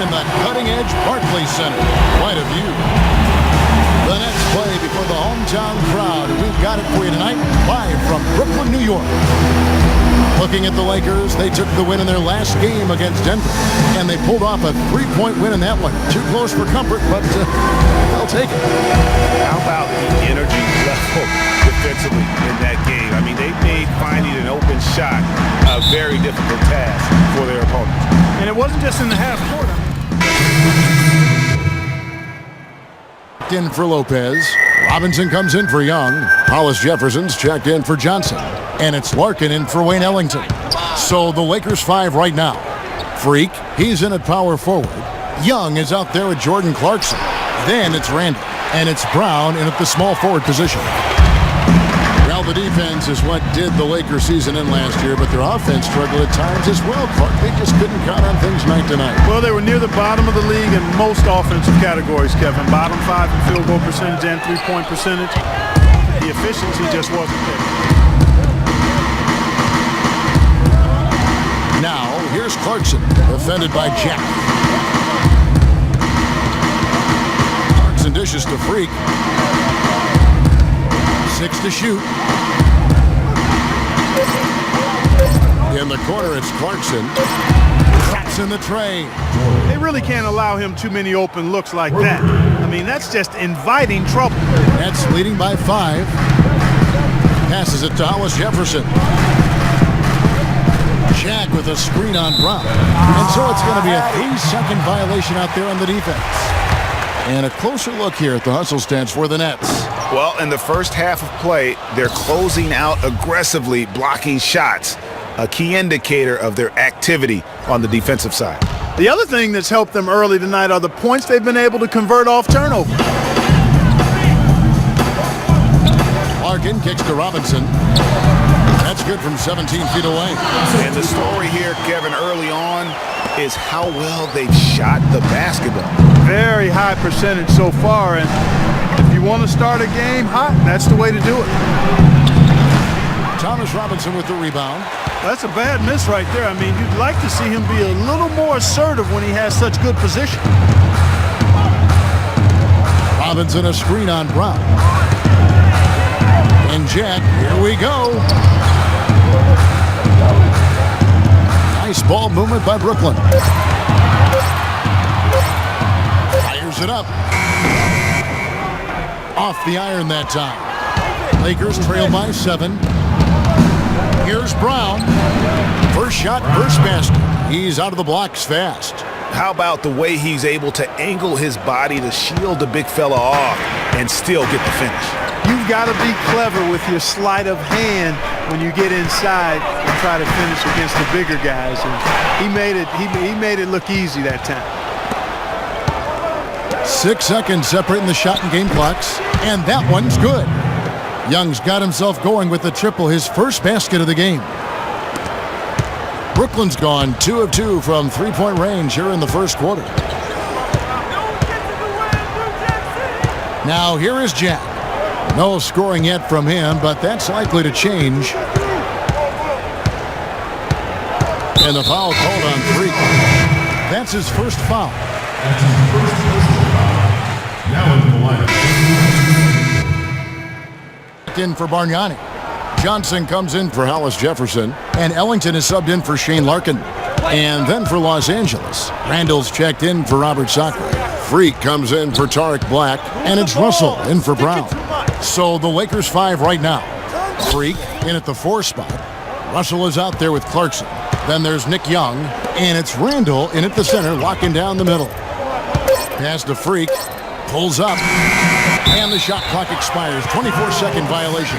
in the cutting-edge Barclays Center. Quite a view. The Nets play before the hometown crowd. We've got it for you tonight, live from Brooklyn, New York. Looking at the Lakers, they took the win in their last game against Denver, and they pulled off a 3-point win in that one. Too close for comfort, but they'll take it. How about the energy level defensively in that game? I mean, they made finding an open shot a very difficult task for their opponents. And it wasn't just in the half court. In for Lopez. Robinson comes in for Young. Hollis Jefferson's checked in for Johnson. And it's Larkin in for Wayne Ellington. So the Lakers 5 right now. Freak, he's in at power forward. Young is out there with Jordan Clarkson. Then it's Randall. And it's Brown in at the small forward position. Well, the defense is what did the Lakers season in last year, but their offense struggled at times as well, Clark. They just couldn't count on things night to night. Well, they were near the bottom of the league in most offensive categories, Kevin. Bottom 5 in field goal percentage and three-point percentage. The efficiency just wasn't there. Now, here's Clarkson, defended by Jack. Clarkson dishes to Freak. 6 to shoot. In the corner, it's Clarkson. Traps in the tray. They really can't allow him too many open looks like that. I mean, that's just inviting trouble. Nets leading by 5. Passes it to Hollis Jefferson. Jack with a screen on Brown. And so it's going to be a 3-second violation out there on the defense. And a closer look here at the hustle stats for the Nets. Well, in the first half of play, they're closing out aggressively, blocking shots, a key indicator of their activity on the defensive side. The other thing that's helped them early tonight are the points they've been able to convert off turnover. Larkin kicks to Robinson. That's good from 17 feet away. And the story here, Kevin, early on is how well they've shot the basketball. Very high percentage so far, and if you want to start a game hot, that's the way to do it. Thomas Robinson with the rebound. That's a bad miss right there. I mean, you'd like to see him be a little more assertive when he has such good position. Robinson a screen on Brown. And Jack, here we go. Nice ball movement by Brooklyn. Fires it up. Off the iron that time. Lakers trail by 7. Here's Brown. First shot, first basket. He's out of the blocks fast. How about the way he's able to angle his body to shield the big fella off and still get the finish? You've got to be clever with your sleight of hand when you get inside and try to finish against the bigger guys. And he made it look easy that time. 6 seconds separating the shot and game clocks, and that one's good. Young's got himself going with the triple, his first basket of the game. Brooklyn's gone 2 of 2 from three-point range here in the first quarter. Now here is Jack. No scoring yet from him, but that's likely to change. And the foul called on Freak. That's his first foul. Now into the line. In for Bargnani. Johnson comes in for Hollis Jefferson, and Ellington is subbed in for Shane Larkin. And then for Los Angeles, Randall's checked in for Robert Sacre. Freak comes in for Tariq Black, and it's Russell in for Brown. So the Lakers 5 right now. Freak in at the 4 spot. Russell is out there with Clarkson. Then there's Nick Young, and it's Randall in at the center, locking down the middle. Pass to Freak, pulls up, and the shot clock expires. 24-second violation.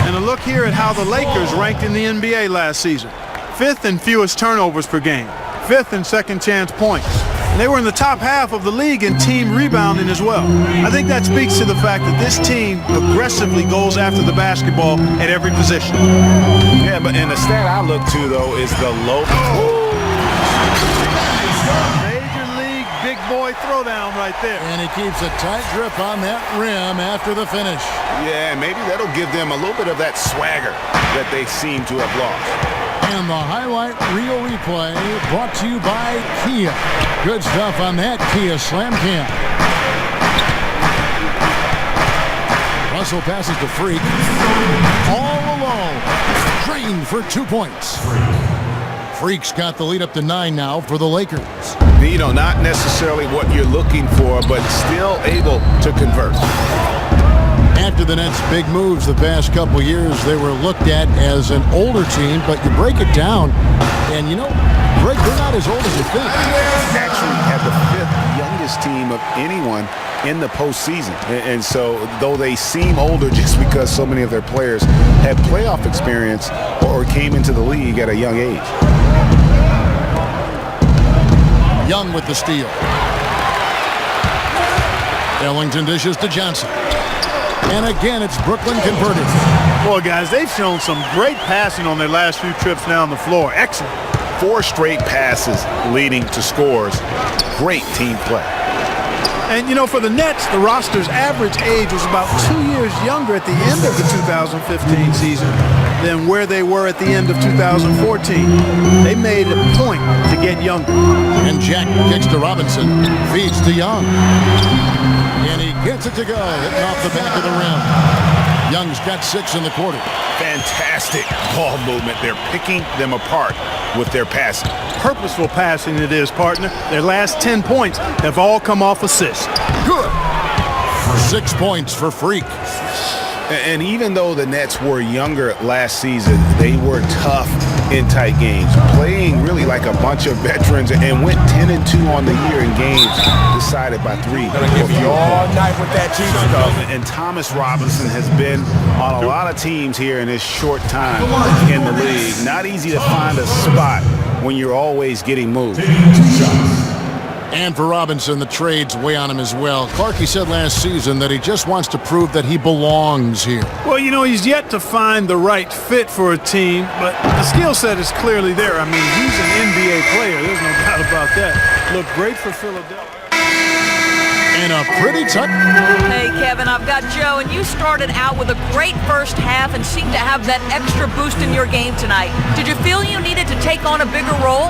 And a look here at how the Lakers ranked in the NBA last season. 5th in fewest turnovers per game. 5th in second chance points. And they were in the top half of the league in team rebounding as well. I think that speaks to the fact that this team aggressively goes after the basketball at every position. Yeah, but and the stat I look to, though, is the low. Major league big boy throwdown right there. And he keeps a tight grip on that rim after the finish. Yeah, maybe that'll give them a little bit of that swagger that they seem to have lost. And the highlight reel replay brought to you by Kia. Good stuff on that Kia Slam Cam. Russell passes to Freak. All alone. Drained for 2 points. Freak's got the lead up to 9 now for the Lakers. You know, not necessarily what you're looking for, but still able to convert. After the Nets' big moves the past couple years, they were looked at as an older team, but you break it down, and you know, Greg, they're not as old as you think. Actually had the 5th youngest team of anyone in the postseason. And so, though they seem older just because so many of their players had playoff experience or came into the league at a young age. Young with the steal. Ellington dishes to Johnson. And again, it's Brooklyn converted. Boy, guys, they've shown some great passing on their last few trips down the floor. Excellent. 4 straight passes leading to scores. Great team play. And, you know, for the Nets, the roster's average age was about 2 years younger at the end of the 2015 season than where they were at the end of 2014. They made a point to get younger. And Jack kicks to Robinson, feeds to Young. And he gets it to go, hitting off the back of the rim. Young's got 6 in the quarter. Fantastic ball movement. They're picking them apart with their passing. Purposeful passing it is, partner. Their last 10 points have all come off assists. Good. 6 points for Freak. And even though the Nets were younger last season, they were tough in tight games, playing really like a bunch of veterans, and went 10-2 on the year in games decided by 3. Gonna give you all night with that cheese stuff. And Thomas Robinson has been on a lot of teams here in his short time in the league. Not easy to find a spot when you're always getting moved. And for Robinson, the trades weigh on him as well. Clarkey said last season that he just wants to prove that he belongs here. Well, you know, he's yet to find the right fit for a team, but the skill set is clearly there. I mean, he's an NBA player. There's no doubt about that. Looked great for Philadelphia. And a pretty touch. Hey, Kevin, I've got Joe, and you started out with a great first half and seemed to have that extra boost in your game tonight. Did you feel you needed to take on a bigger role?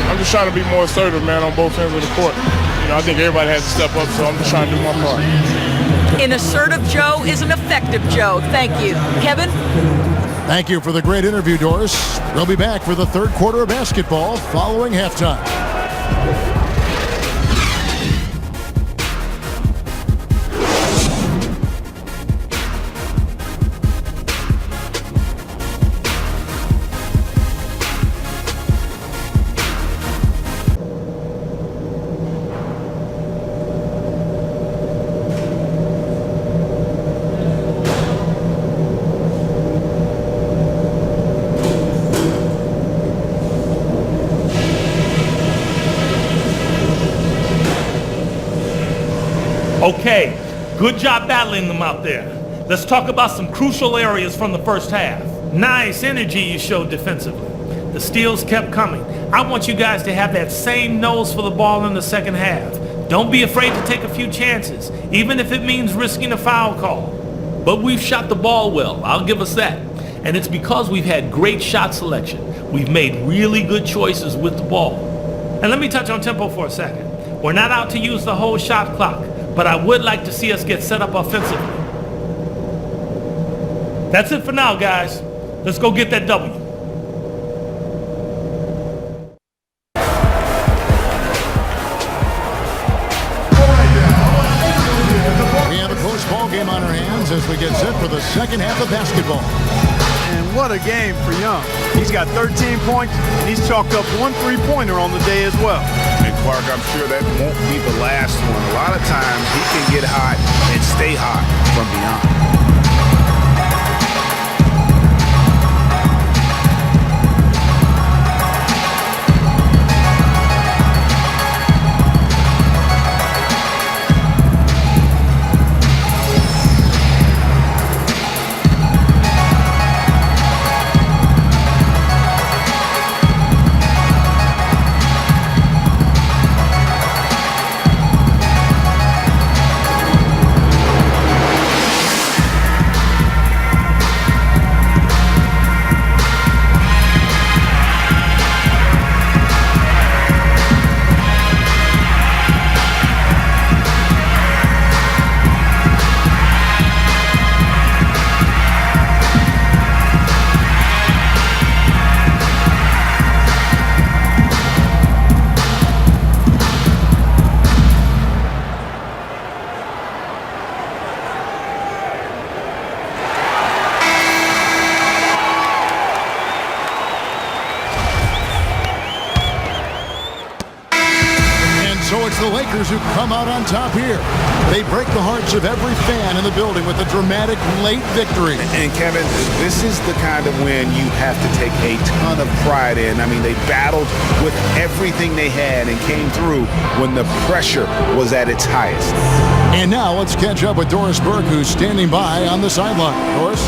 I'm just trying to be more assertive, man, on both ends of the court. You know, I think everybody has to step up, so I'm just trying to do my part. An assertive Joe is an effective Joe. Thank you. Kevin? Thank you for the great interview, Doris. We'll be back for the third quarter of basketball following halftime. Okay, good job battling them out there. Let's talk about some crucial areas from the first half. Nice energy you showed defensively. The steals kept coming. I want you guys to have that same nose for the ball in the second half. Don't be afraid to take a few chances, even if it means risking a foul call. But we've shot the ball well, I'll give us that. And it's because we've had great shot selection. We've made really good choices with the ball. And let me touch on tempo for a second. We're not out to use the whole shot clock, but I would like to see us get set up offensively. That's it for now, guys. Let's go get that W. We have a close ball game on our hands as we get set for the second half of basketball. And what a game for Young. He's got 13 points, and he's chalked up 1 3-pointer on the day as well. And Clark, I'm sure that won't be the last one. A lot of times he can get hot and stay hot from beyond. it's the Lakers who come out on top here. They break the hearts of every fan in the building with a dramatic late victory. And Kevin, this is the kind of win you have to take a ton of pride in. I mean, they battled with everything they had and came through when the pressure was at its highest. And now let's catch up with Doris Burke, who's standing by on the sideline. Doris?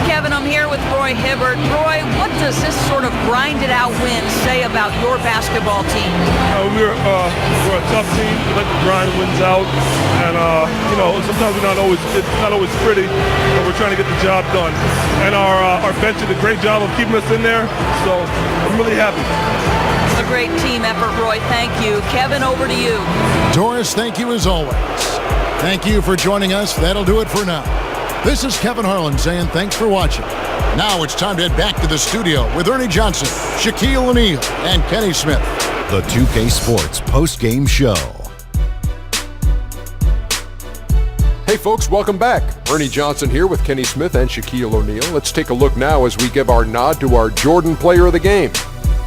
Kevin, I'm here with Roy Hibbert. Roy, what does this sort of grinded-out win say about your basketball team? We're a tough team. We let the grind wins out, and sometimes it's not always pretty, but we're trying to get the job done. And our bench did a great job of keeping us in there, so I'm really happy. A great team effort, Roy. Thank you. Kevin, over to you. Doris, thank you as always. Thank you for joining us. That'll do it for now. This is Kevin Harlan saying thanks for watching. Now it's time to head back to the studio with Ernie Johnson, Shaquille O'Neal, and Kenny Smith. The 2K Sports post-game show. Hey folks, welcome back. Ernie Johnson here with Kenny Smith and Shaquille O'Neal. Let's take a look now as we give our nod to our Jordan Player of the Game.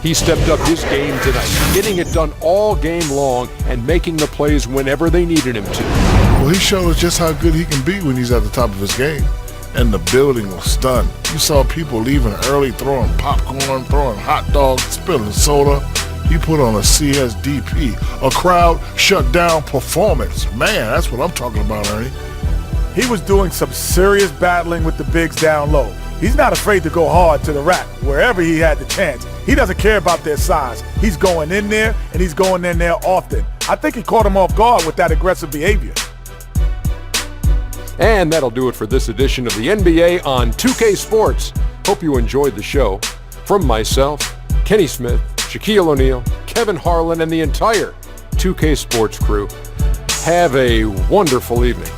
He stepped up his game tonight, getting it done all game long and making the plays whenever they needed him to. Well, he showed us just how good he can be when he's at the top of his game. And the building was stunned. You saw people leaving early, throwing popcorn, throwing hot dogs, spilling soda. He put on a CSDP, a crowd shut down performance. Man, that's what I'm talking about, Ernie. He was doing some serious battling with the bigs down low. He's not afraid to go hard to the rack wherever he had the chance. He doesn't care about their size. He's going in there, and he's going in there often. I think he caught him off guard with that aggressive behavior. And that'll do it for this edition of the NBA on 2K Sports. Hope you enjoyed the show. From myself, Kenny Smith, Shaquille O'Neal, Kevin Harlan, and the entire 2K Sports crew, have a wonderful evening.